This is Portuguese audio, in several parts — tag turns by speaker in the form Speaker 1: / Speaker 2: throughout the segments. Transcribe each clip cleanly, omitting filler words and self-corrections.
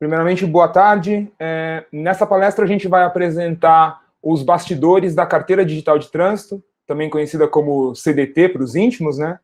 Speaker 1: Primeiramente, boa tarde. Nessa palestra a gente vai apresentar os bastidores da Carteira Digital de Trânsito, também conhecida como CDT para os íntimos, né?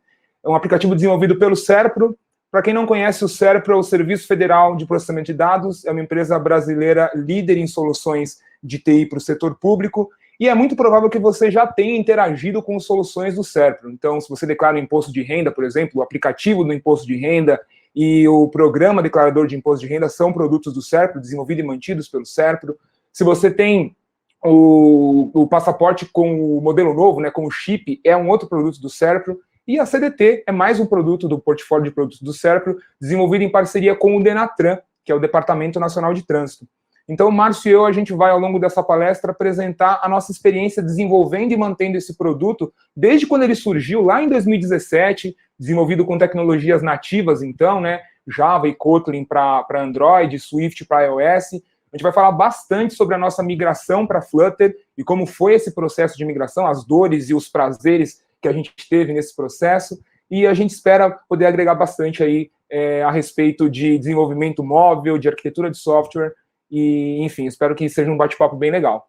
Speaker 1: É um aplicativo desenvolvido pelo SERPRO. Para quem não conhece, o SERPRO é o Serviço Federal de Processamento de Dados, é uma empresa brasileira líder em soluções de TI para o setor público, e é muito provável que você já tenha interagido com soluções do SERPRO. Então, se você declara o imposto de renda, por exemplo, o aplicativo do imposto de renda e o programa declarador de imposto de renda são produtos do SERPRO, desenvolvidos e mantidos pelo SERPRO. Se você tem o passaporte com o modelo novo, né, com o chip, é um outro produto do SERPRO. E a CDT é mais um produto do portfólio de produtos do SERPRO, desenvolvido em parceria com o DENATRAN, que é o Departamento Nacional de Trânsito. Então, o Márcio e eu, a gente vai, ao longo dessa palestra, apresentar a nossa experiência desenvolvendo e mantendo esse produto, desde quando ele surgiu, lá em 2017, desenvolvido com tecnologias nativas, então, né, Java e Kotlin para Android, Swift para iOS. A gente vai falar bastante sobre a nossa migração para Flutter e como foi esse processo de migração, as dores e os prazeres que a gente teve nesse processo, e a gente espera poder agregar bastante aí a respeito de desenvolvimento móvel, de arquitetura de software, e, enfim, espero que seja um bate-papo bem legal.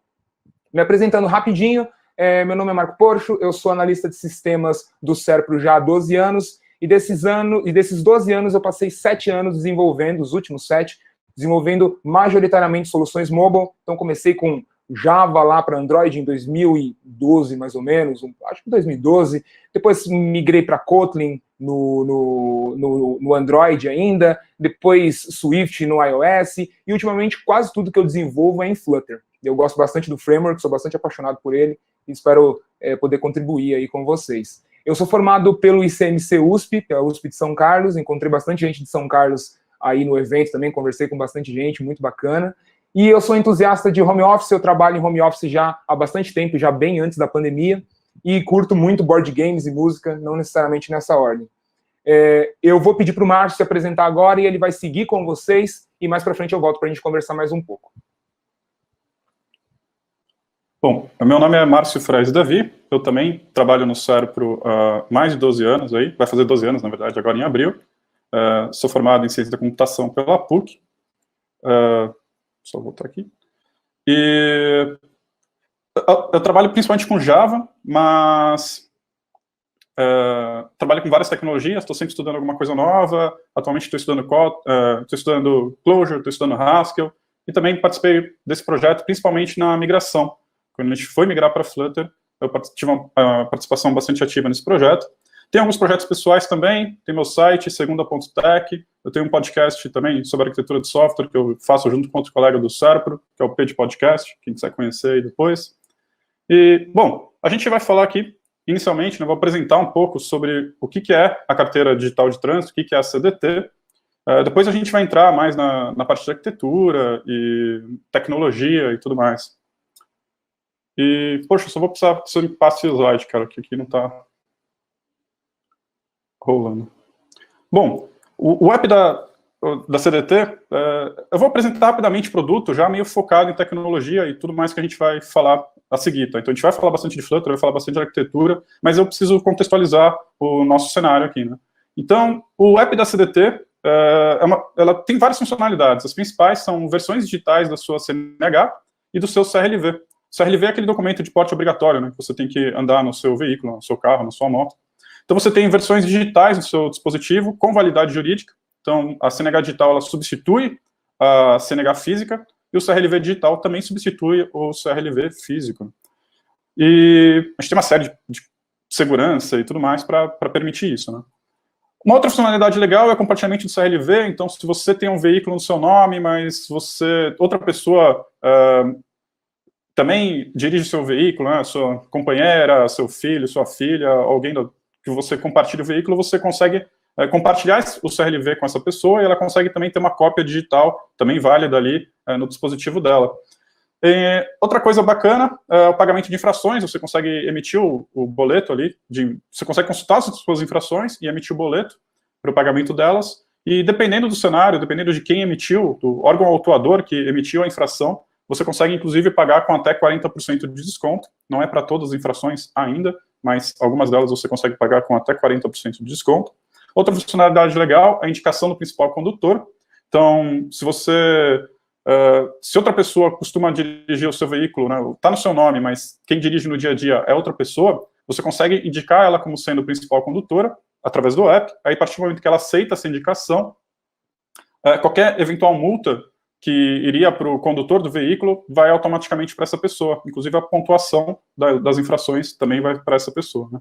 Speaker 1: Me apresentando rapidinho, meu nome é Marco Porcho, eu sou analista de sistemas do SERPRO já há 12 anos, e desses 12 anos eu passei 7 anos desenvolvendo, os últimos 7, desenvolvendo majoritariamente soluções mobile. Então comecei com Java lá para Android em 2012, mais ou menos, acho que 2012. Depois migrei para Kotlin no Android ainda, depois Swift no iOS, e ultimamente quase tudo que eu desenvolvo é em Flutter. Eu gosto bastante do framework, sou bastante apaixonado por ele, e espero poder contribuir aí com vocês. Eu sou formado pelo ICMC USP, pela USP de São Carlos, encontrei bastante gente de São Carlos aí no evento também, conversei com bastante gente, muito bacana. E eu sou entusiasta de home office, eu trabalho em home office já há bastante tempo, já bem antes da pandemia, e curto muito board games e música, não necessariamente nessa ordem. Eu vou pedir para o Márcio se apresentar agora e ele vai seguir com vocês, e mais para frente eu volto para a gente conversar mais um pouco.
Speaker 2: Bom, meu nome é Márcio Fraise Davi, eu também trabalho no SERPRO há mais de 12 anos, aí, vai fazer 12 anos, na verdade, agora em abril. Sou formado em Ciência da Computação pela PUC, só voltar aqui. E eu trabalho principalmente com Java, mas trabalho com várias tecnologias, estou sempre estudando alguma coisa nova. Atualmente estou estudando Clojure, estou estudando Haskell, e também participei desse projeto, principalmente na migração. Quando a gente foi migrar para Flutter, eu tive uma participação bastante ativa nesse projeto. Tem alguns projetos pessoais também, tem meu site, segunda.tech, eu tenho um podcast também sobre arquitetura de software, que eu faço junto com outro colega do SERPRO, que é o Page Podcast, quem quiser conhecer aí depois. E, bom, a gente vai falar aqui, inicialmente, né, vou apresentar um pouco sobre o que é a Carteira Digital de Trânsito, o que é a CDT. Depois a gente vai entrar mais na parte de arquitetura e tecnologia e tudo mais. E, poxa, eu só vou precisar que você me passe o slide, cara, que aqui não está rolando. Bom, o app da CDT, eu vou apresentar rapidamente o produto, já meio focado em tecnologia e tudo mais que a gente vai falar a seguir, tá? Então a gente vai falar bastante de Flutter, vai falar bastante de arquitetura, mas eu preciso contextualizar o nosso cenário aqui, né? Então, o app da CDT, ela tem várias funcionalidades. As principais são versões digitais da sua CNH e do seu CRLV. O CRLV é aquele documento de porte obrigatório, né, que você tem que andar no seu veículo, no seu carro, na sua moto. Então você tem versões digitais no seu dispositivo com validade jurídica. Então a CNH digital ela substitui a CNH física e o CRLV digital também substitui o CRLV físico. E a gente tem uma série de segurança e tudo mais para permitir isso, né? Uma outra funcionalidade legal é o compartilhamento do CRLV. Então se você tem um veículo no seu nome, mas outra pessoa também dirige seu veículo, né, sua companheira, seu filho, sua filha, alguém que você compartilha o veículo, você consegue compartilhar o CRLV com essa pessoa e ela consegue também ter uma cópia digital, também válida ali no dispositivo dela. Outra coisa bacana é o pagamento de infrações. Você consegue emitir o boleto ali, você consegue consultar as suas infrações e emitir o boleto para o pagamento delas, e dependendo do cenário, dependendo de quem emitiu, do órgão autuador que emitiu a infração, você consegue, inclusive, pagar com até 40% de desconto. Não é para todas as infrações ainda, mas algumas delas você consegue pagar com até 40% de desconto. Outra funcionalidade legal é a indicação do principal condutor. Então, se outra pessoa costuma dirigir o seu veículo, né, tá no seu nome, mas quem dirige no dia a dia é outra pessoa, você consegue indicar ela como sendo a principal condutora, através do app. Aí, a partir do momento que ela aceita essa indicação, qualquer eventual multa que iria para o condutor do veículo vai automaticamente para essa pessoa. Inclusive, a pontuação das infrações também vai para essa pessoa, né?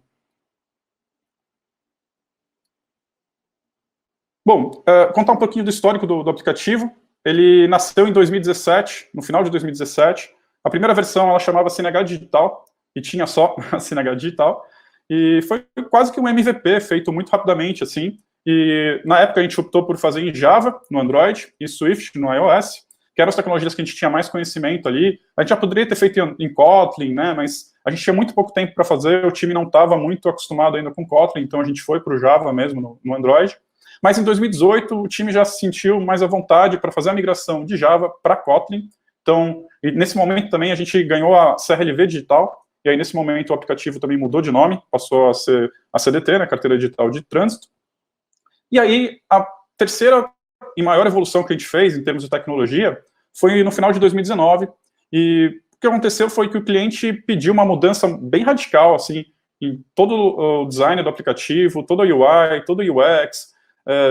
Speaker 2: Bom, contar um pouquinho do histórico do aplicativo. Ele nasceu em 2017, no final de 2017. A primeira versão, ela chamava CNH Digital, e tinha só a CNH Digital, e foi quase que um MVP, feito muito rapidamente, assim, e na época a gente optou por fazer em Java, no Android, e Swift, no iOS, que eram as tecnologias que a gente tinha mais conhecimento ali. A gente já poderia ter feito em Kotlin, né, mas a gente tinha muito pouco tempo para fazer, o time não estava muito acostumado ainda com Kotlin, então a gente foi para o Java mesmo, no Android. Mas em 2018, o time já se sentiu mais à vontade para fazer a migração de Java para Kotlin. Então, nesse momento também a gente ganhou a CRLV digital, e aí nesse momento o aplicativo também mudou de nome, passou a ser a CDT, né, Carteira Digital de Trânsito. E aí, a terceira e maior evolução que a gente fez em termos de tecnologia foi no final de 2019, e o que aconteceu foi que o cliente pediu uma mudança bem radical, assim, em todo o design do aplicativo, todo o UI, todo o UX,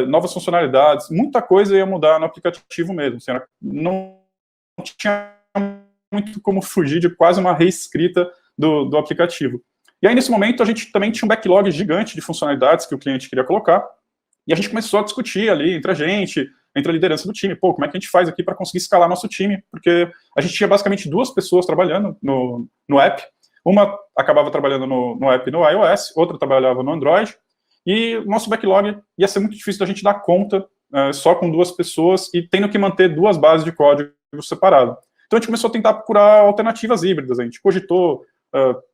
Speaker 2: novas funcionalidades, muita coisa ia mudar no aplicativo mesmo, assim, não tinha muito como fugir de quase uma reescrita do aplicativo. E aí, nesse momento, a gente também tinha um backlog gigante de funcionalidades que o cliente queria colocar, e a gente começou a discutir ali entre a liderança do time, como é que a gente faz aqui para conseguir escalar nosso time, porque a gente tinha basicamente 2 pessoas trabalhando no app, uma acabava trabalhando no app no iOS, outra trabalhava no Android, e o nosso backlog ia ser muito difícil da gente dar conta só com 2 pessoas e tendo que manter 2 bases de código separadas. Então a gente começou a tentar procurar alternativas híbridas, a gente cogitou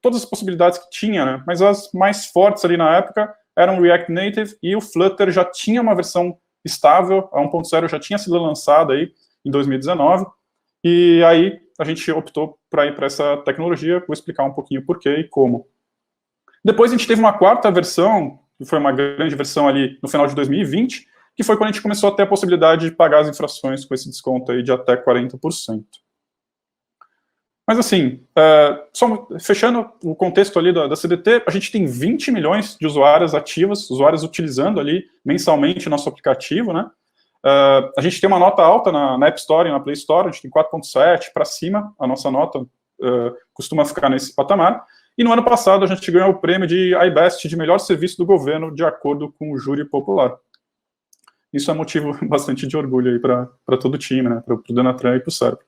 Speaker 2: todas as possibilidades que tinha, né? Mas as mais fortes ali na época eram o React Native, e o Flutter já tinha uma versão estável, a 1.0 já tinha sido lançada aí em 2019, e aí a gente optou para ir para essa tecnologia. Vou explicar um pouquinho por quê e como. Depois a gente teve uma quarta versão, que foi uma grande versão ali no final de 2020, que foi quando a gente começou a ter a possibilidade de pagar as infrações com esse desconto aí de até 40%. Mas assim, só fechando o contexto ali da CDT, a gente tem 20 milhões de usuários ativas, usuários utilizando ali mensalmente nosso aplicativo, né? A gente tem uma nota alta na App Store e na Play Store, a gente tem 4.7 para cima, a nossa nota costuma ficar nesse patamar. E no ano passado a gente ganhou o prêmio de iBest de melhor serviço do governo, de acordo com o júri popular. Isso é motivo bastante de orgulho aí para todo o time, né? Para o Donatran e para o Sérgio.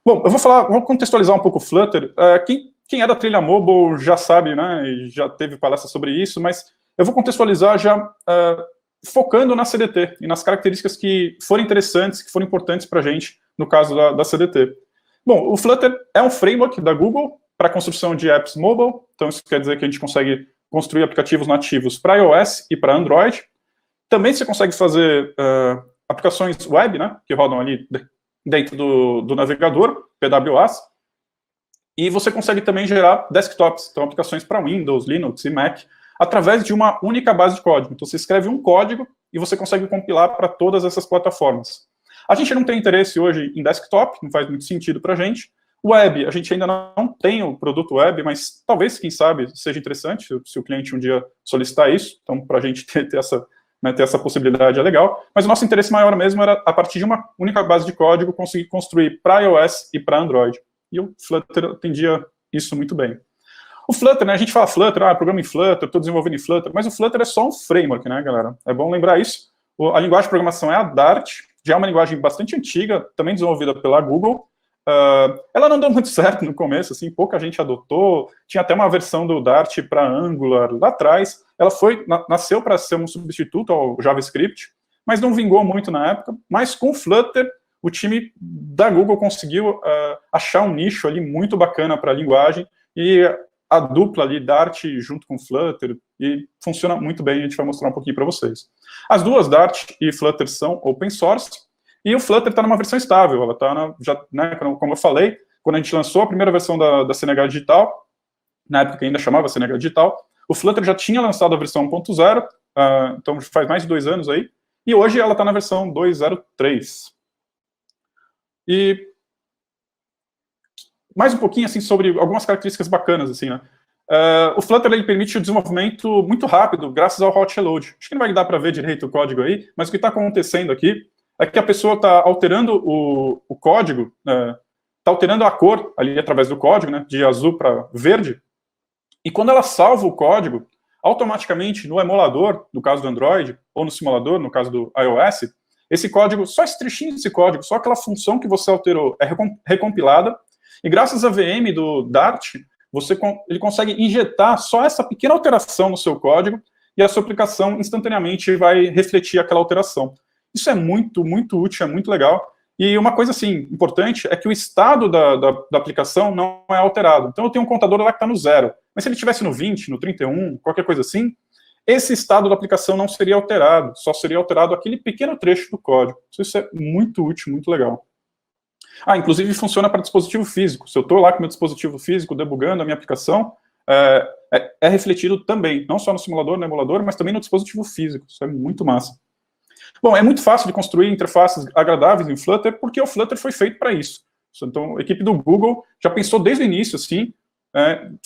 Speaker 2: Bom, vou contextualizar um pouco o Flutter. Quem é da trilha mobile já sabe, né, e já teve palestra sobre isso, mas eu vou contextualizar já focando na CDT e nas características que foram interessantes, que foram importantes para a gente, no caso da CDT. Bom, o Flutter é um framework da Google para a construção de apps mobile, então isso quer dizer que a gente consegue construir aplicativos nativos para iOS e para Android. Também você consegue fazer aplicações web, né, que rodam ali dentro do navegador, PWAs, e você consegue também gerar desktops, então aplicações para Windows, Linux e Mac, através de uma única base de código. Então você escreve um código e você consegue compilar para todas essas plataformas. A gente não tem interesse hoje em desktop, não faz muito sentido para a gente. Web, a gente ainda não tem o produto web, mas talvez, quem sabe, seja interessante se o cliente um dia solicitar isso. Então, para a gente ter essa possibilidade é legal, mas o nosso interesse maior mesmo era, a partir de uma única base de código, conseguir construir para iOS e para Android. E o Flutter atendia isso muito bem. O Flutter, né, a gente fala Flutter, programa em Flutter, estou desenvolvendo em Flutter, mas o Flutter é só um framework, né, galera? É bom lembrar isso. A linguagem de programação é a Dart, já é uma linguagem bastante antiga, também desenvolvida pela Google. Ela não deu muito certo no começo, assim, pouca gente adotou, tinha até uma versão do Dart para Angular lá atrás. Ela nasceu para ser um substituto ao JavaScript, mas não vingou muito na época. Mas com o Flutter, o time da Google conseguiu achar um nicho ali muito bacana para a linguagem, e a dupla ali, Dart junto com Flutter, e funciona muito bem, a gente vai mostrar um pouquinho para vocês. As duas, Dart e Flutter, são open source, e o Flutter está numa versão estável, ela está, como eu falei, quando a gente lançou a primeira versão da CNH Digital, na época que ainda chamava CNH Digital, o Flutter já tinha lançado a versão 1.0, então faz mais de 2 anos aí, e hoje ela está na versão 2.0.3. E mais um pouquinho assim, sobre algumas características bacanas, assim, né? O Flutter ele permite o desenvolvimento muito rápido, graças ao hot reload. Acho que não vai dar para ver direito o código aí, mas o que está acontecendo aqui é que a pessoa está alterando o código, está alterando a cor ali através do código, né, de azul para verde, e quando ela salva o código, automaticamente no emulador, no caso do Android, ou no simulador, no caso do iOS, esse código, só esse trechinho desse código, só aquela função que você alterou é recompilada, e graças à VM do Dart, ele consegue injetar só essa pequena alteração no seu código, e a sua aplicação instantaneamente vai refletir aquela alteração. Isso é muito, muito útil, é muito legal. E uma coisa, assim, importante é que o estado da aplicação não é alterado. Então, eu tenho um contador lá que está no 0. Mas se ele estivesse no 20, no 31, qualquer coisa assim, esse estado da aplicação não seria alterado. Só seria alterado aquele pequeno trecho do código. Isso é muito útil, muito legal. Inclusive funciona para dispositivo físico. Se eu estou lá com meu dispositivo físico debugando a minha aplicação, é refletido também, não só no simulador, no emulador, mas também no dispositivo físico. Isso é muito massa. Bom, é muito fácil de construir interfaces agradáveis em Flutter, porque o Flutter foi feito para isso. Então, a equipe do Google já pensou desde o início, assim,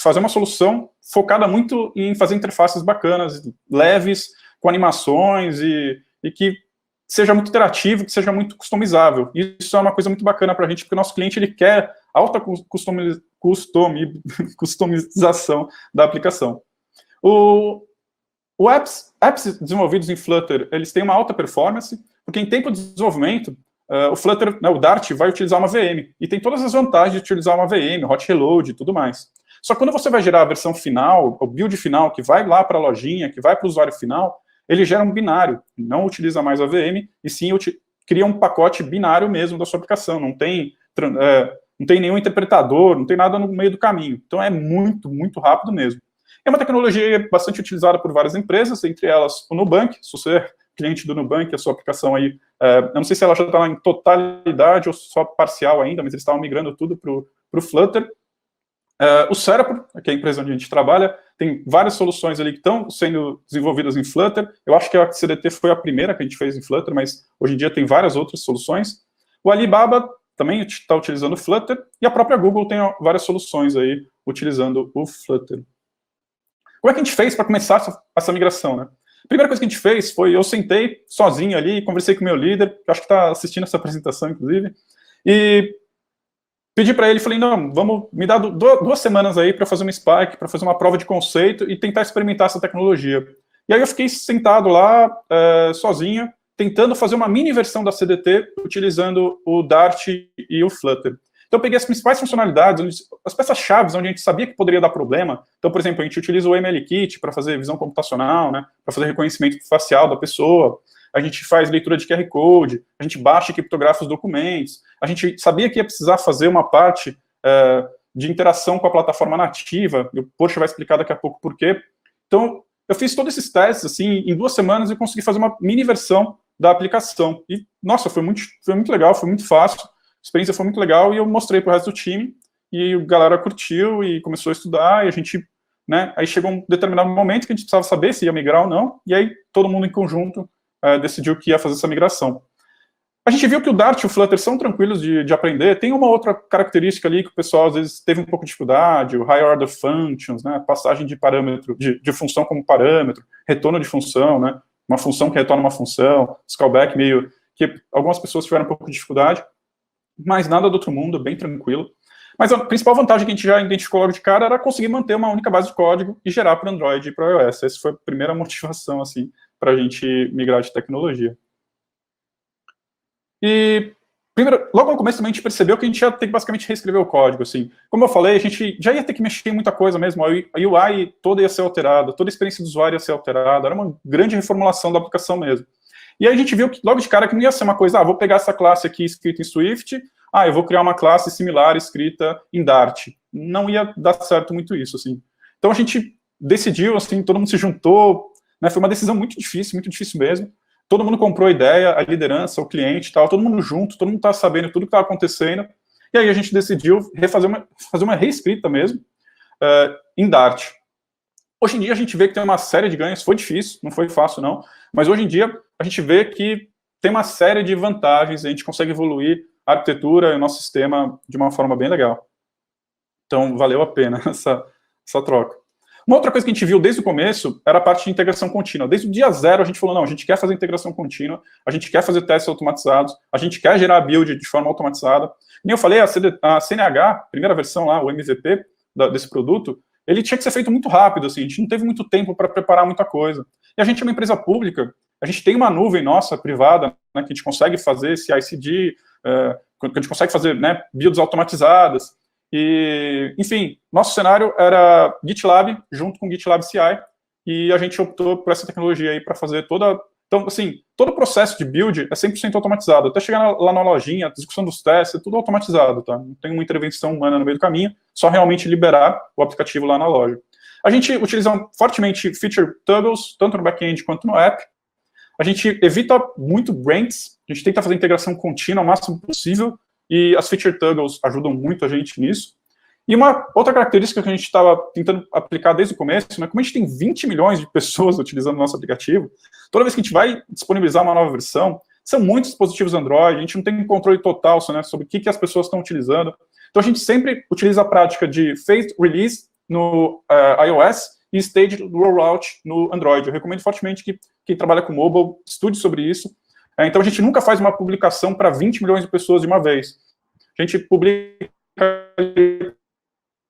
Speaker 2: fazer uma solução focada muito em fazer interfaces bacanas, leves, com animações e que seja muito interativo, que seja muito customizável. Isso é uma coisa muito bacana para a gente, porque o nosso cliente ele quer alta customização da aplicação. Apps desenvolvidos em Flutter, eles têm uma alta performance, porque em tempo de desenvolvimento, o Flutter, o Dart, vai utilizar uma VM, e tem todas as vantagens de utilizar uma VM, hot reload e tudo mais. Só que quando você vai gerar a versão final, o build final, que vai lá para a lojinha, que vai para o usuário final, ele gera um binário, não utiliza mais a VM, e sim cria um pacote binário mesmo da sua aplicação, não tem nenhum interpretador, não tem nada no meio do caminho. Então é muito, muito rápido mesmo. É uma tecnologia bastante utilizada por várias empresas, entre elas o Nubank. Se você é cliente do Nubank, a sua aplicação aí, eu não sei se ela já está em totalidade ou só parcial ainda, mas eles estavam migrando tudo para o Flutter. O Cerebro, que é a empresa onde a gente trabalha, tem várias soluções ali que estão sendo desenvolvidas em Flutter. Eu acho que a CDT foi a primeira que a gente fez em Flutter, mas hoje em dia tem várias outras soluções. O Alibaba também está utilizando o Flutter, e a própria Google tem várias soluções aí utilizando o Flutter. Como é que a gente fez para começar essa migração, né? A primeira coisa que a gente fez foi, eu sentei sozinho ali, conversei com o meu líder, que acho que está assistindo essa apresentação, inclusive, e pedi para ele, falei, não, vamos me dar 2 semanas aí para fazer uma Spike, para fazer uma prova de conceito e tentar experimentar essa tecnologia. E aí eu fiquei sentado lá, sozinho, tentando fazer uma mini versão da CDT, utilizando o Dart e o Flutter. Então, eu peguei as principais funcionalidades, as peças-chave onde a gente sabia que poderia dar problema. Então, por exemplo, a gente utiliza o MLKit para fazer visão computacional, né, para fazer reconhecimento facial da pessoa. A gente faz leitura de QR Code, a gente baixa e criptografa os documentos. A gente sabia que ia precisar fazer uma parte de interação com a plataforma nativa. O Porsche vai explicar daqui a pouco por quê. Então, eu fiz todos esses testes, assim, em 2 semanas e consegui fazer uma mini versão da aplicação. E, nossa, foi muito legal, foi muito fácil. A experiência foi muito legal e eu mostrei para o resto do time e a galera curtiu e começou a estudar e a gente, né, aí chegou um determinado momento que a gente precisava saber se ia migrar ou não e aí todo mundo em conjunto decidiu que ia fazer essa migração. A gente viu que o Dart e o Flutter são tranquilos de aprender, tem uma outra característica ali que o pessoal às vezes teve um pouco de dificuldade, o High Order Functions, né, passagem de parâmetro, de função como parâmetro, retorno de função, né, uma função que retorna uma função, esse callback meio que algumas pessoas tiveram um pouco de dificuldade, mas nada do outro mundo, bem tranquilo. Mas a principal vantagem que a gente já identificou logo de cara era conseguir manter uma única base de código e gerar para Android e para iOS. Essa foi a primeira motivação, assim, para a gente migrar de tecnologia. E, primeiro, logo no começo também a gente percebeu que a gente ia ter que basicamente reescrever o código, assim. Como eu falei, a gente já ia ter que mexer em muita coisa mesmo, a UI toda ia ser alterada, toda a experiência do usuário ia ser alterada, era uma grande reformulação da aplicação mesmo. E aí a gente viu que, logo de cara, que não ia ser uma coisa, vou pegar essa classe aqui escrita em Swift, eu vou criar uma classe similar escrita em Dart. Não ia dar certo muito isso, assim. Então a gente decidiu, assim, todo mundo se juntou, né, foi uma decisão muito difícil mesmo. Todo mundo comprou a ideia, a liderança, o cliente, tal, todo mundo junto, todo mundo estava sabendo tudo que estava acontecendo. E aí a gente decidiu fazer uma reescrita mesmo em Dart. Hoje em dia a gente vê que tem uma série de ganhos, foi difícil, não foi fácil não, mas hoje em dia a gente vê que tem uma série de vantagens, a gente consegue evoluir a arquitetura e o nosso sistema de uma forma bem legal. Então, valeu a pena essa troca. Uma outra coisa que a gente viu desde o começo era a parte de integração contínua. Desde o dia zero, a gente falou, não, a gente quer fazer integração contínua, a gente quer fazer testes automatizados, a gente quer gerar build de forma automatizada. Nem eu falei, a CNH, primeira versão lá, o MVP desse produto, ele tinha que ser feito muito rápido, assim, a gente não teve muito tempo para preparar muita coisa. E a gente é uma empresa pública, a gente tem uma nuvem nossa, privada, né, que a gente consegue fazer CI/CD, que a gente consegue fazer, né, builds automatizadas. E, enfim, nosso cenário era GitLab junto com GitLab CI, e a gente optou por essa tecnologia aí para fazer toda... Então, assim, todo o processo de build é 100% automatizado. Até chegar lá na lojinha, a discussão dos testes, é tudo automatizado, tá? Não tem uma intervenção humana no meio do caminho, só realmente liberar o aplicativo lá na loja. A gente utiliza fortemente feature toggles, tanto no back-end quanto no app. A gente evita muito brands, a gente tenta fazer integração contínua o máximo possível, e as feature toggles ajudam muito a gente nisso. E uma outra característica que a gente estava tentando aplicar desde o começo, né, como a gente tem 20 milhões de pessoas utilizando o nosso aplicativo, toda vez que a gente vai disponibilizar uma nova versão, são muitos dispositivos Android, a gente não tem controle total, né, sobre o que as pessoas estão utilizando. Então a gente sempre utiliza a prática de phased release no iOS e staged rollout no Android. Eu recomendo fortemente que quem trabalha com mobile estude sobre isso. Então a gente nunca faz uma publicação para 20 milhões de pessoas de uma vez. A gente publica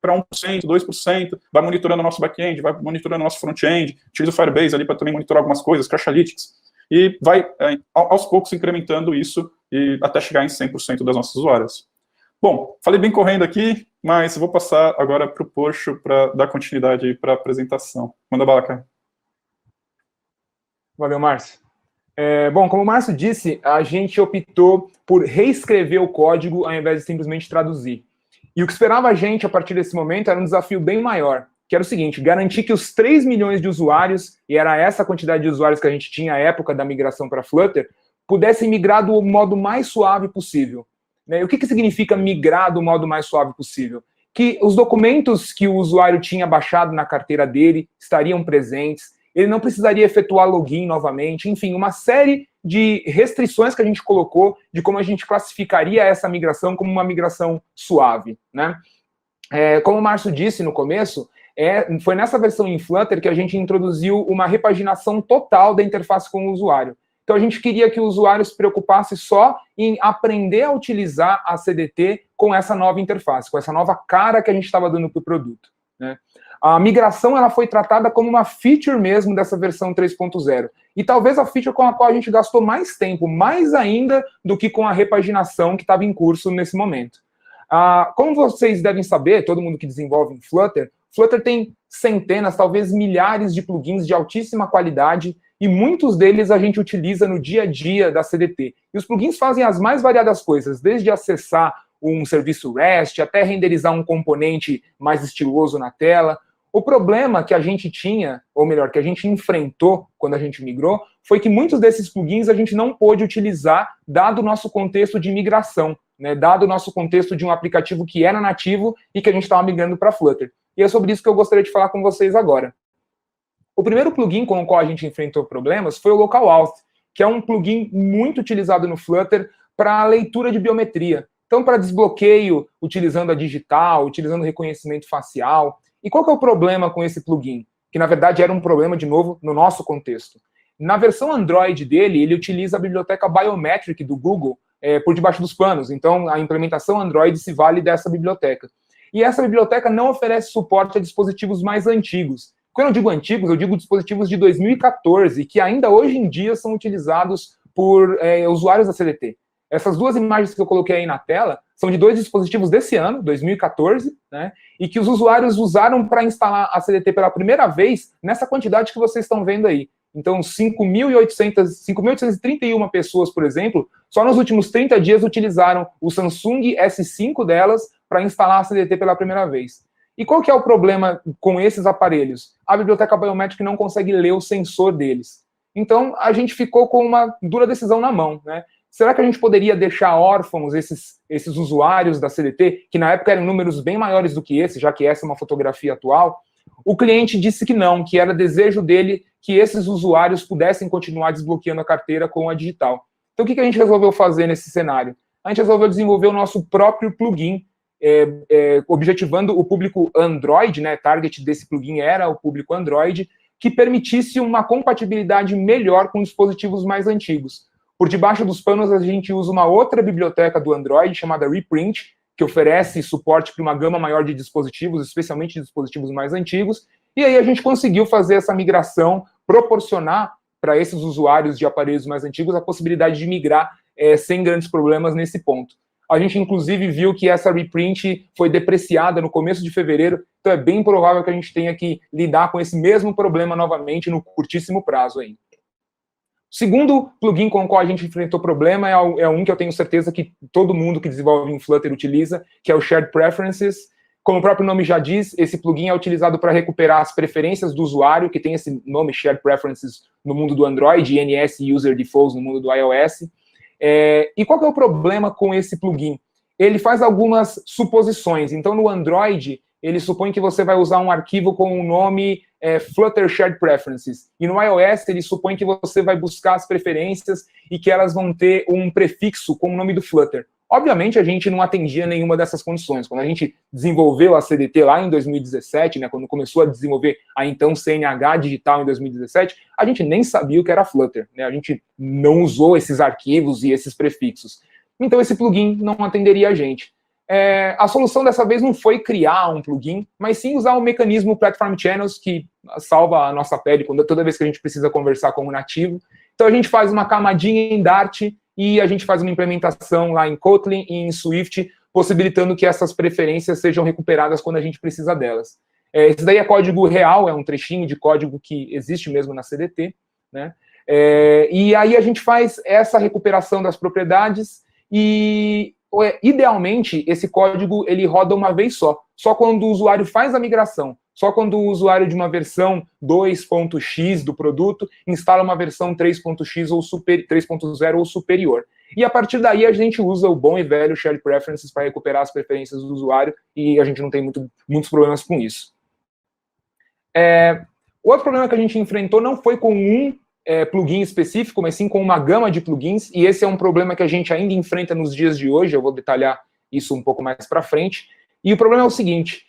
Speaker 2: para 1%, 2%, vai monitorando o nosso back-end, vai monitorando o nosso front-end, utiliza o Firebase ali para também monitorar algumas coisas, Crashlytics, e vai aos poucos incrementando isso e até chegar em 100% das nossas usuárias. Bom, falei bem correndo aqui, mas vou passar agora para o Porsche para dar continuidade aí para a apresentação. Manda bala, cara.
Speaker 1: Valeu, Márcio. Bom, como o Márcio disse, a gente optou por reescrever o código ao invés de simplesmente traduzir. E o que esperava a gente a partir desse momento era um desafio bem maior, que era o seguinte, garantir que os 3 milhões de usuários, e era essa a quantidade de usuários que a gente tinha à época da migração para Flutter, pudessem migrar do modo mais suave possível. E o que significa migrar do modo mais suave possível? Que os documentos que o usuário tinha baixado na carteira dele estariam presentes, ele não precisaria efetuar login novamente, enfim, uma série de restrições que a gente colocou de como a gente classificaria essa migração como uma migração suave, né? Como o Márcio disse no começo, foi nessa versão em Flutter que a gente introduziu uma repaginação total da interface com o usuário. Então, a gente queria que o usuário se preocupasse só em aprender a utilizar a CDT com essa nova interface, com essa nova cara que a gente estava dando para o produto, né? A migração ela foi tratada como uma feature mesmo dessa versão 3.0. E talvez a feature com a qual a gente gastou mais tempo, mais ainda do que com a repaginação que estava em curso nesse momento. Como vocês devem saber, todo mundo que desenvolve em Flutter, Flutter tem centenas, talvez milhares de plugins de altíssima qualidade e muitos deles a gente utiliza no dia a dia da CDT. E os plugins fazem as mais variadas coisas, desde acessar um serviço REST até renderizar um componente mais estiloso na tela. O problema que a gente tinha, ou melhor, que a gente enfrentou quando a gente migrou, foi que muitos desses plugins a gente não pôde utilizar, dado o nosso contexto de migração, né, dado o nosso contexto de um aplicativo que era nativo e que a gente estava migrando para Flutter. E é sobre isso que eu gostaria de falar com vocês agora. O primeiro plugin com o qual a gente enfrentou problemas foi o LocalAuth, que é um plugin muito utilizado no Flutter para leitura de biometria. Então, para desbloqueio, utilizando a digital, utilizando reconhecimento facial. E qual que é o problema com esse plugin? Que, na verdade, era um problema, de novo, no nosso contexto. Na versão Android dele, ele utiliza a biblioteca Biometric do Google por debaixo dos panos. Então, a implementação Android se vale dessa biblioteca. E essa biblioteca não oferece suporte a dispositivos mais antigos. Quando eu digo antigos, eu digo dispositivos de 2014, que ainda hoje em dia são utilizados por usuários da CDT. Essas duas imagens que eu coloquei aí na tela são de 2 dispositivos desse ano, 2014, né, e que os usuários usaram para instalar a CDT pela primeira vez nessa quantidade que vocês estão vendo aí. Então, 5.831 pessoas, por exemplo, só nos últimos 30 dias utilizaram o Samsung S5 delas para instalar a CDT pela primeira vez. E qual que é o problema com esses aparelhos? A biblioteca Biometric não consegue ler o sensor deles. Então, a gente ficou com uma dura decisão na mão, né? Será que a gente poderia deixar órfãos esses usuários da CDT, que na época eram números bem maiores do que esse, já que essa é uma fotografia atual, O cliente disse que não, que era desejo dele que esses usuários pudessem continuar desbloqueando a carteira com a digital. Então, o que a gente resolveu fazer nesse cenário? A gente resolveu desenvolver o nosso próprio plugin, objetivando o público Android, né? Target desse plugin era o público Android, que permitisse uma compatibilidade melhor com dispositivos mais antigos. Por debaixo dos panos, a gente usa uma outra biblioteca do Android, chamada Reprint, que oferece suporte para uma gama maior de dispositivos, especialmente de dispositivos mais antigos, e aí a gente conseguiu fazer essa migração, proporcionar para esses usuários de aparelhos mais antigos a possibilidade de migrar sem grandes problemas nesse ponto. A gente, inclusive, viu que essa reprint foi depreciada no começo de fevereiro, então é bem provável que a gente tenha que lidar com esse mesmo problema novamente no curtíssimo prazo ainda. O segundo plugin com o qual a gente enfrentou problema é um que eu tenho certeza que todo mundo que desenvolve em Flutter utiliza, que é o Shared Preferences. Como o próprio nome já diz, esse plugin é utilizado para recuperar as preferências do usuário, que tem esse nome Shared Preferences no mundo do Android, e NS User Defaults no mundo do iOS. E qual que é o problema com esse plugin? Ele faz algumas suposições. Então, no Android, ele supõe que você vai usar um arquivo com o nome Flutter Shared Preferences. E no iOS, ele supõe que você vai buscar as preferências e que elas vão ter um prefixo com o nome do Flutter. Obviamente, a gente não atendia nenhuma dessas condições. Quando a gente desenvolveu a CDT lá em 2017, né, quando começou a desenvolver a então CNH digital em 2017, a gente nem sabia o que era Flutter, né? A gente não usou esses arquivos e esses prefixos. Então, esse plugin não atenderia a gente. A solução dessa vez não foi criar um plugin, mas sim usar o mecanismo Platform Channels, que salva a nossa pele toda vez que a gente precisa conversar como nativo. Então, a gente faz uma camadinha em Dart e a gente faz uma implementação lá em Kotlin e em Swift, possibilitando que essas preferências sejam recuperadas quando a gente precisa delas. Esse daí é código real, é um trechinho de código que existe mesmo na CDT, né? E aí a gente faz essa recuperação das propriedades e, idealmente, esse código ele roda uma vez só quando o usuário faz a migração. Só quando o usuário de uma versão 2.x do produto instala uma versão 3.x ou 3.0 ou superior. E a partir daí a gente usa o bom e velho Shared Preferences para recuperar as preferências do usuário e a gente não tem muitos problemas com isso. O outro problema que a gente enfrentou não foi com um plugin específico, mas sim com uma gama de plugins, e esse é um problema que a gente ainda enfrenta nos dias de hoje, eu vou detalhar isso um pouco mais para frente. E o problema é o seguinte: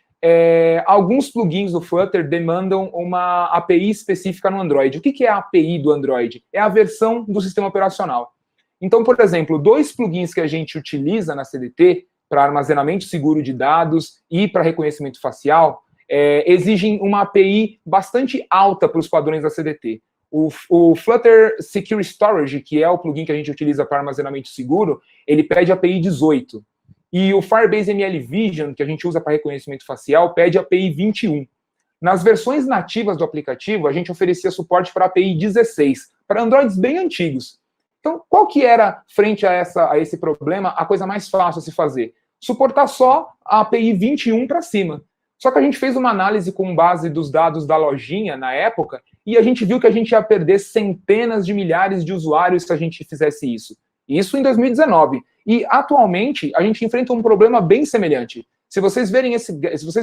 Speaker 1: alguns plugins do Flutter demandam uma API específica no Android. O que é a API do Android? É a versão do sistema operacional. Então, por exemplo, 2 plugins que a gente utiliza na CDT para armazenamento seguro de dados e para reconhecimento facial exigem uma API bastante alta para os padrões da CDT. O Flutter Secure Storage, que é o plugin que a gente utiliza para armazenamento seguro, ele pede API 18. E o Firebase ML Vision, que a gente usa para reconhecimento facial, pede API 21. Nas versões nativas do aplicativo, a gente oferecia suporte para API 16, para Androids bem antigos. Então, qual que era, frente a esse problema, a coisa mais fácil a se fazer? Suportar só a API 21 para cima. Só que a gente fez uma análise com base dos dados da lojinha, na época, e a gente viu que a gente ia perder centenas de milhares de usuários se a gente fizesse isso. Isso em 2019. E, atualmente, a gente enfrenta um problema bem semelhante. Se vocês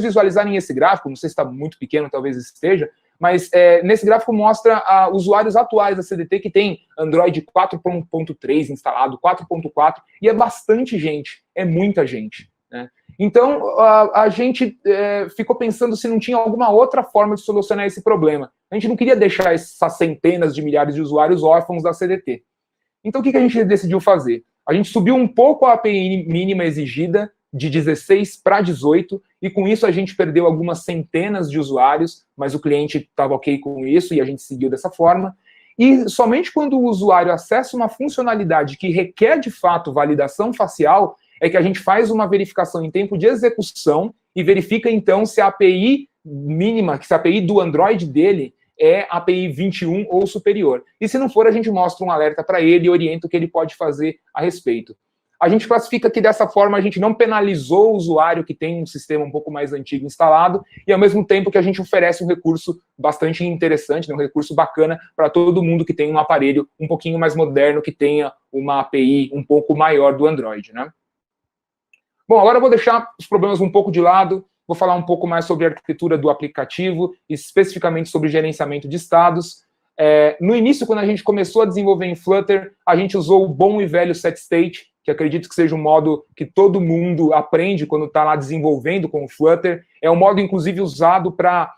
Speaker 1: visualizarem esse gráfico, não sei se está muito pequeno, talvez esteja, mas nesse gráfico mostra usuários atuais da CDT que tem Android 4.3 instalado, 4.4, e é bastante gente, é muita gente, né? Então, a gente ficou pensando se não tinha alguma outra forma de solucionar esse problema. A gente não queria deixar essas centenas de milhares de usuários órfãos da CDT. Então, o que a gente decidiu fazer? A gente subiu um pouco a API mínima exigida, de 16 para 18, e com isso a gente perdeu algumas centenas de usuários, mas o cliente estava ok com isso e a gente seguiu dessa forma. E somente quando o usuário acessa uma funcionalidade que requer, de fato, validação facial, é que a gente faz uma verificação em tempo de execução e verifica, então, se a API mínima, se a API do Android dele é API 21 ou superior. E se não for, a gente mostra um alerta para ele e orienta o que ele pode fazer a respeito. A gente classifica que dessa forma a gente não penalizou o usuário que tem um sistema um pouco mais antigo instalado e ao mesmo tempo que a gente oferece um recurso bastante interessante, né, um recurso bacana para todo mundo que tem um aparelho um pouquinho mais moderno, que tenha uma API um pouco maior do Android, né? Bom, agora eu vou deixar os problemas um pouco de lado vou falar um pouco mais sobre a arquitetura do aplicativo, especificamente sobre gerenciamento de estados. No início, quando a gente começou a desenvolver em Flutter, a gente usou o bom e velho setState, que acredito que seja um modo que todo mundo aprende quando está lá desenvolvendo com o Flutter. É um modo, inclusive, usado para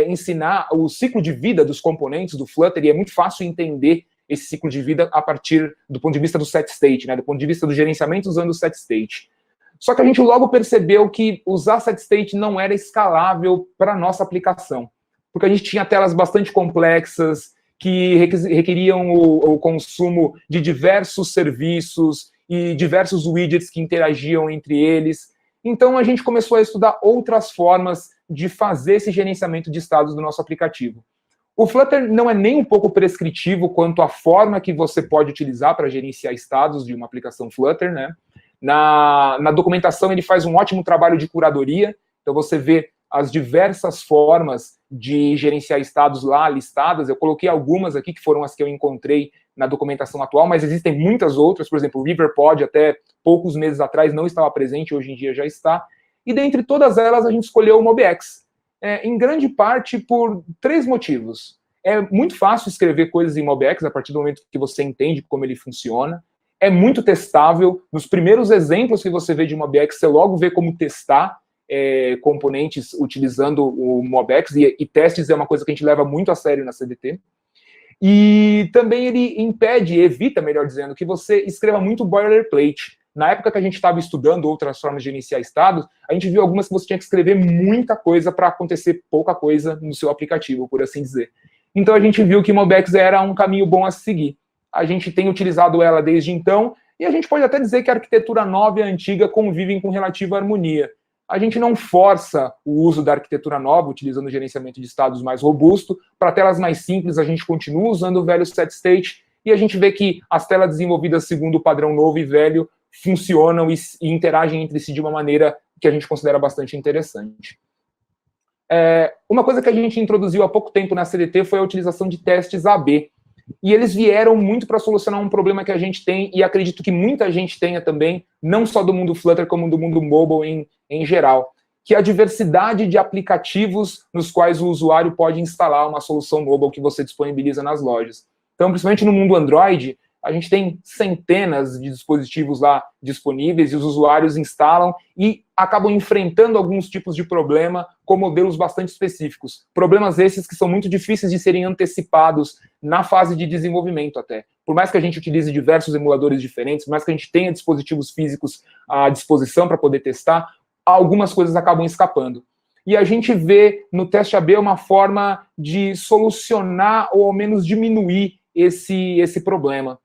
Speaker 1: ensinar o ciclo de vida dos componentes do Flutter, e é muito fácil entender esse ciclo de vida a partir do ponto de vista do setState, né, do ponto de vista do gerenciamento usando o setState. Só que a gente logo percebeu que usar setState não era escalável para a nossa aplicação, porque a gente tinha telas bastante complexas, que requeriam o consumo de diversos serviços e diversos widgets que interagiam entre eles. Então, a gente começou a estudar outras formas de fazer esse gerenciamento de estados do nosso aplicativo. O Flutter não é nem um pouco prescritivo quanto à forma que você pode utilizar para gerenciar estados de uma aplicação Flutter, né? Na documentação, ele faz um ótimo trabalho de curadoria, então você vê as diversas formas de gerenciar estados lá listadas. Eu coloquei algumas aqui, que foram as que eu encontrei na documentação atual, mas existem muitas outras. Por exemplo, o RiverPod, até poucos meses atrás, não estava presente, hoje em dia já está. E dentre todas elas, a gente escolheu o MobX. Em grande parte por 3 motivos. É muito fácil escrever coisas em MobX a partir do momento que você entende como ele funciona. É muito testável. Nos primeiros exemplos que você vê de MobX, você logo vê como testar componentes utilizando o MobX, e testes é uma coisa que a gente leva muito a sério na CDT. E também ele evita, melhor dizendo, que você escreva muito boilerplate. Na época que a gente estava estudando outras formas de gerenciar estados, a gente viu algumas que você tinha que escrever muita coisa para acontecer pouca coisa no seu aplicativo, por assim dizer. Então a gente viu que MobX era um caminho bom a seguir. A gente tem utilizado ela desde então, e a gente pode até dizer que a arquitetura nova e a antiga convivem com relativa harmonia. A gente não força o uso da arquitetura nova, utilizando o gerenciamento de estados mais robusto. Para telas mais simples, a gente continua usando o velho setState, e a gente vê que as telas desenvolvidas segundo o padrão novo e velho funcionam e interagem entre si de uma maneira que a gente considera bastante interessante. Uma coisa que a gente introduziu há pouco tempo na CDT foi a utilização de testes AB. E eles vieram muito para solucionar um problema que a gente tem, e acredito que muita gente tenha também, não só do mundo Flutter, como do mundo mobile em geral, que é a diversidade de aplicativos nos quais o usuário pode instalar uma solução mobile que você disponibiliza nas lojas. Então, principalmente no mundo Android, a gente tem centenas de dispositivos lá disponíveis, e os usuários instalam e acabam enfrentando alguns tipos de problema com modelos bastante específicos. Problemas esses que são muito difíceis de serem antecipados na fase de desenvolvimento até. Por mais que a gente utilize diversos emuladores diferentes, por mais que a gente tenha dispositivos físicos à disposição para poder testar, algumas coisas acabam escapando. E a gente vê no teste AB uma forma de solucionar ou ao menos diminuir esse problema.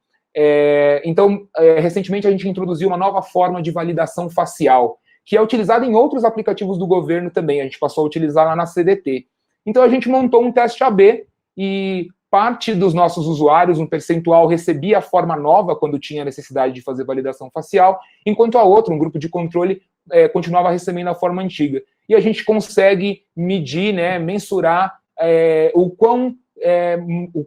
Speaker 1: Então, recentemente a gente introduziu uma nova forma de validação facial, que é utilizada em outros aplicativos do governo também. A gente passou a utilizar lá na CDT. Então, a gente montou um teste AB, e parte dos nossos usuários, um percentual, recebia a forma nova quando tinha necessidade de fazer validação facial, enquanto a outra, um grupo de controle, continuava recebendo a forma antiga. E a gente consegue medir, né, mensurar o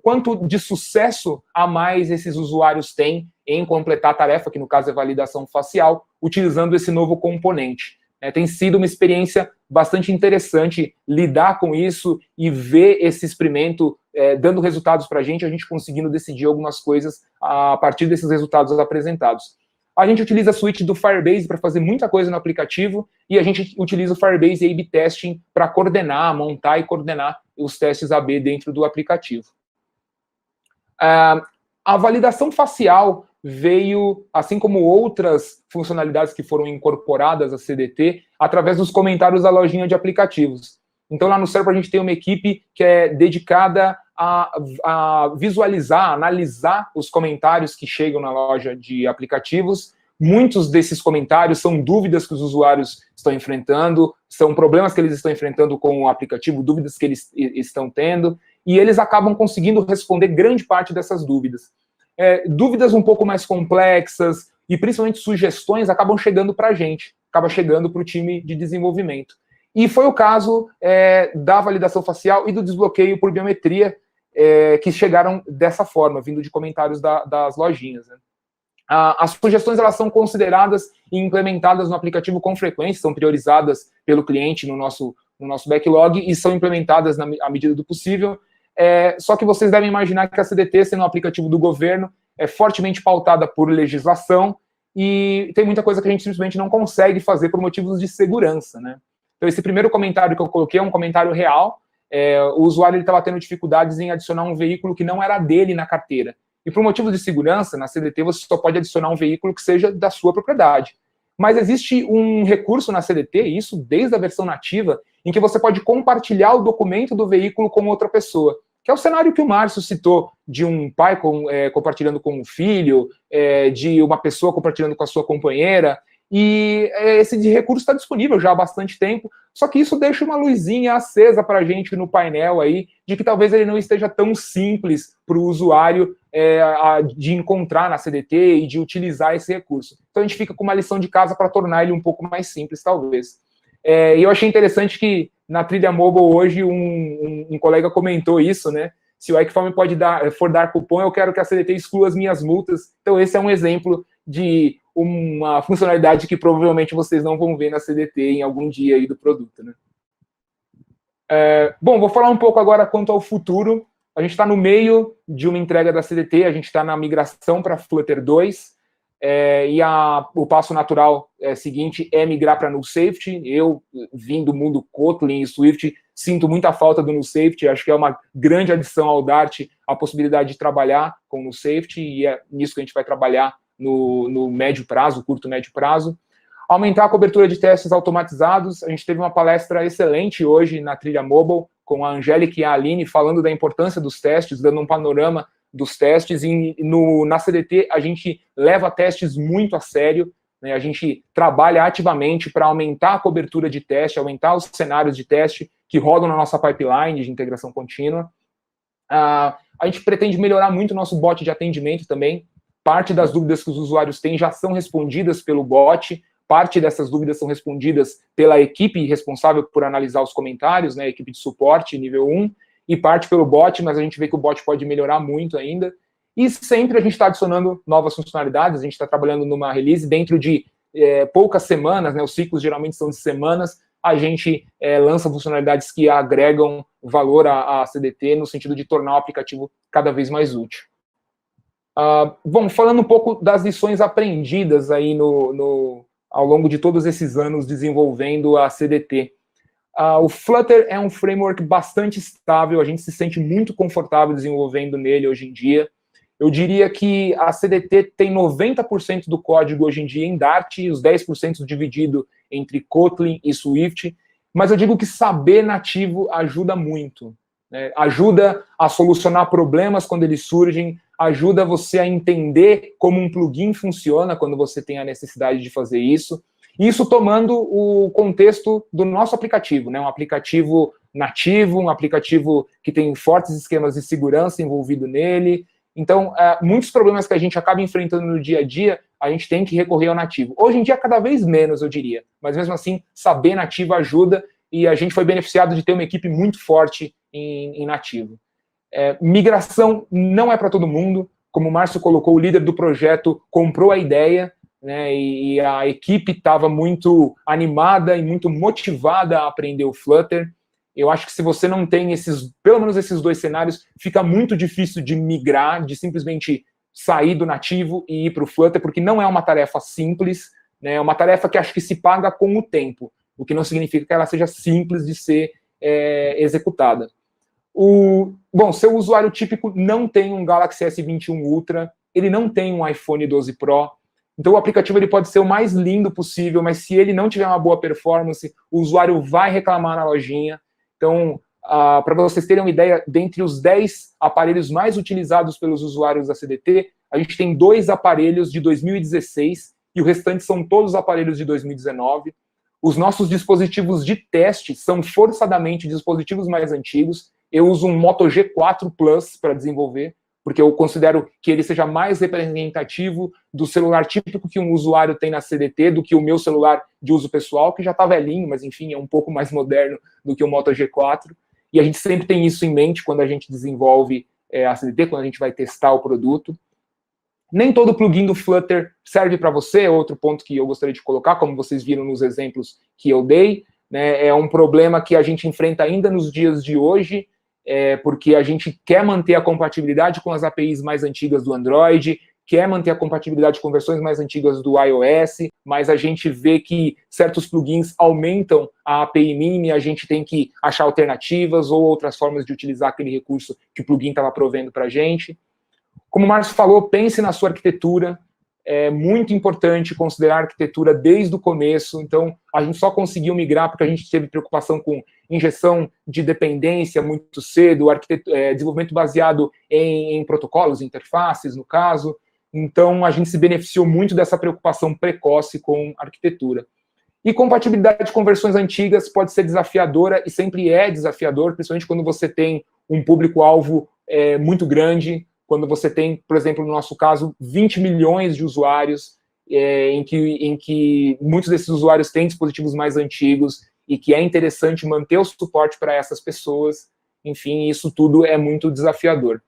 Speaker 1: quanto de sucesso a mais esses usuários têm em completar a tarefa, que no caso é validação facial, utilizando esse novo componente. Tem sido uma experiência bastante interessante lidar com isso e ver esse experimento dando resultados para a gente conseguindo decidir algumas coisas a partir desses resultados apresentados. A gente utiliza a suíte do Firebase para fazer muita coisa no aplicativo, e a gente utiliza o Firebase A/B Testing para coordenar, montar e coordenar os testes AB dentro do aplicativo. A validação facial veio, assim como outras funcionalidades que foram incorporadas à CDT, através dos comentários da lojinha de aplicativos. Então, lá no Serpa, a gente tem uma equipe que é dedicada a visualizar, analisar os comentários que chegam na loja de aplicativos. Muitos desses comentários são dúvidas que os usuários estão enfrentando, são problemas que eles estão enfrentando com o aplicativo, dúvidas que eles estão tendo, e eles acabam conseguindo responder grande parte dessas dúvidas. Dúvidas um pouco mais complexas e principalmente sugestões acabam chegando para a gente, acaba chegando para o time de desenvolvimento. E foi o caso da validação facial e do desbloqueio por biometria, que chegaram dessa forma, vindo de comentários das lojinhas, né? As sugestões elas são consideradas e implementadas no aplicativo com frequência, são priorizadas pelo cliente no nosso backlog e são implementadas à medida do possível. Só que vocês devem imaginar que a CDT, sendo um aplicativo do governo, é fortemente pautada por legislação e tem muita coisa que a gente simplesmente não consegue fazer por motivos de segurança, né? Então, esse primeiro comentário que eu coloquei é um comentário real. O usuário estava tendo dificuldades em adicionar um veículo que não era dele na carteira. E por motivos de segurança, na CDT você só pode adicionar um veículo que seja da sua propriedade. Mas existe um recurso na CDT, isso desde a versão nativa, em que você pode compartilhar o documento do veículo com outra pessoa. Que é o cenário que o Márcio citou, de um pai compartilhando com um filho, de uma pessoa compartilhando com a sua companheira. E esse recurso está disponível já há bastante tempo, só que isso deixa uma luzinha acesa para a gente no painel aí, de que talvez ele não esteja tão simples para o usuário de encontrar na CDT e de utilizar esse recurso. Então a gente fica com uma lição de casa para tornar ele um pouco mais simples, talvez. E eu achei interessante que na trilha mobile hoje um colega comentou isso, né? Se o Equifarm for dar cupom, eu quero que a CDT exclua as minhas multas. Então esse é um exemplo de uma funcionalidade que provavelmente vocês não vão ver na CDT em algum dia aí do produto, né? Bom, vou falar um pouco agora quanto ao futuro. A gente está no meio de uma entrega da CDT, a gente está na migração para Flutter 2, e o passo natural seguinte é migrar para Null Safety. Eu, vim do mundo Kotlin e Swift, sinto muita falta do Null Safety, acho que é uma grande adição ao Dart a possibilidade de trabalhar com Null Safety, e é nisso que a gente vai trabalhar no médio prazo, curto médio prazo. Aumentar a cobertura de testes automatizados. A gente teve uma palestra excelente hoje na trilha mobile, com a Angélica e a Aline, falando da importância dos testes, dando um panorama dos testes. E na CDT, a gente leva testes muito a sério, né? A gente trabalha ativamente para aumentar a cobertura de teste, aumentar os cenários de teste que rodam na nossa pipeline de integração contínua. A gente pretende melhorar muito o nosso bot de atendimento também. Parte das dúvidas que os usuários têm já são respondidas pelo bot, parte dessas dúvidas são respondidas pela equipe responsável por analisar os comentários, né, a equipe de suporte nível 1, e parte pelo bot, mas a gente vê que o bot pode melhorar muito ainda. E sempre a gente está adicionando novas funcionalidades, a gente está trabalhando numa release dentro de poucas semanas, né, os ciclos geralmente são de semanas, a gente lança funcionalidades que agregam valor à CDT no sentido de tornar o aplicativo cada vez mais útil. Bom, falando um pouco das lições aprendidas aí ao longo de todos esses anos desenvolvendo a CDT. O Flutter é um framework bastante estável, a gente se sente muito confortável desenvolvendo nele hoje em dia. Eu diria que a CDT tem 90% do código hoje em dia em Dart e os 10% dividido entre Kotlin e Swift, mas eu digo que saber nativo ajuda muito, né? Ajuda a solucionar problemas quando eles surgem, ajuda você a entender como um plugin funciona quando você tem a necessidade de fazer isso. Isso tomando o contexto do nosso aplicativo, né? Um aplicativo nativo, um aplicativo que tem fortes esquemas de segurança envolvido nele. Então, muitos problemas que a gente acaba enfrentando no dia a dia, a gente tem que recorrer ao nativo. Hoje em dia, cada vez menos, eu diria. Mas mesmo assim, saber nativo ajuda e a gente foi beneficiado de ter uma equipe muito forte em nativo. Migração não é para todo mundo. Como o Márcio colocou, o líder do projeto comprou a ideia, né, e a equipe estava muito animada e muito motivada a aprender o Flutter. Eu acho que se você não tem pelo menos esses dois cenários, fica muito difícil de migrar, de simplesmente sair do nativo e ir para o Flutter, porque não é uma tarefa simples, né, é uma tarefa que acho que se paga com o tempo, o que não significa que ela seja simples de ser executada. Bom, seu usuário típico não tem um Galaxy S21 Ultra, ele não tem um iPhone 12 Pro, então o aplicativo ele pode ser o mais lindo possível, mas se ele não tiver uma boa performance, o usuário vai reclamar na lojinha. Então, para vocês terem uma ideia, dentre os 10 aparelhos mais utilizados pelos usuários da CDT, a gente tem 2 aparelhos de 2016 e o restante são todos aparelhos de 2019. Os nossos dispositivos de teste são forçadamente dispositivos mais antigos. Eu uso um Moto G4 Plus para desenvolver, porque eu considero que ele seja mais representativo do celular típico que um usuário tem na CDT do que o meu celular de uso pessoal, que já está velhinho, mas enfim, é um pouco mais moderno do que o Moto G4. E a gente sempre tem isso em mente quando a gente desenvolve a CDT, quando a gente vai testar o produto. Nem todo plugin do Flutter serve para você, outro ponto que eu gostaria de colocar, como vocês viram nos exemplos que eu dei, né, é um problema que a gente enfrenta ainda nos dias de hoje, porque a gente quer manter a compatibilidade com as APIs mais antigas do Android, quer manter a compatibilidade com versões mais antigas do iOS, mas a gente vê que certos plugins aumentam a API mínima e a gente tem que achar alternativas ou outras formas de utilizar aquele recurso que o plugin estava provendo para a gente. Como o Márcio falou, pense na sua arquitetura. É muito importante considerar a arquitetura desde o começo. Então, a gente só conseguiu migrar porque a gente teve preocupação com injeção de dependência muito cedo, desenvolvimento baseado em protocolos, interfaces, no caso. Então, a gente se beneficiou muito dessa preocupação precoce com a arquitetura. E compatibilidade com versões antigas pode ser desafiadora, e sempre é desafiador, principalmente quando você tem um público-alvo muito grande, quando você tem, por exemplo, no nosso caso, 20 milhões de usuários, em que muitos desses usuários têm dispositivos mais antigos, e que é interessante manter o suporte para essas pessoas. Enfim, isso tudo é muito desafiador.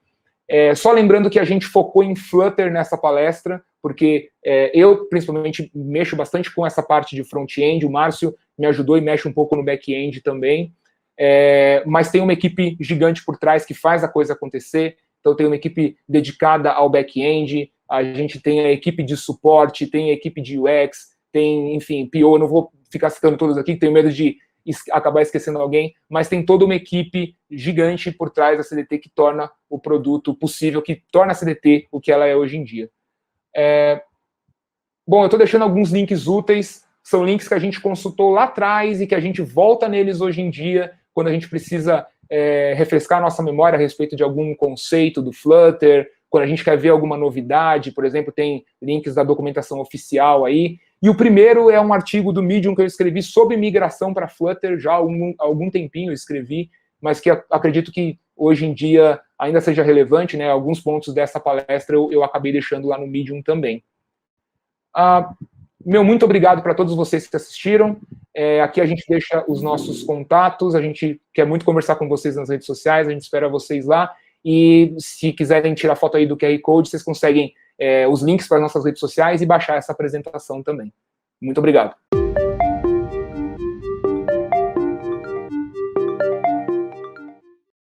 Speaker 1: Só lembrando que a gente focou em Flutter nessa palestra, porque eu, principalmente, mexo bastante com essa parte de front-end, o Márcio me ajudou e mexe um pouco no back-end também, mas tem uma equipe gigante por trás que faz a coisa acontecer. Então, tem uma equipe dedicada ao back-end, a gente tem a equipe de suporte, tem a equipe de UX, tem, enfim, PO, não vou ficar citando todos aqui, tenho medo de acabar esquecendo alguém, mas tem toda uma equipe gigante por trás da CDT que torna o produto possível, que torna a CDT o que ela é hoje em dia. Bom, eu estou deixando alguns links úteis, são links que a gente consultou lá atrás e que a gente volta neles hoje em dia, quando a gente precisa refrescar a nossa memória a respeito de algum conceito do Flutter, quando a gente quer ver alguma novidade, por exemplo, tem links da documentação oficial aí. E o primeiro é um artigo do Medium que eu escrevi sobre migração para Flutter, já há algum tempinho eu escrevi, mas que acredito que hoje em dia ainda seja relevante, né? Alguns pontos dessa palestra eu acabei deixando lá no Medium também. Muito obrigado para todos vocês que assistiram. Aqui a gente deixa os nossos contatos, a gente quer muito conversar com vocês nas redes sociais, a gente espera vocês lá. E se quiserem tirar foto aí do QR Code, vocês conseguem os links para as nossas redes sociais e baixar essa apresentação também. Muito obrigado.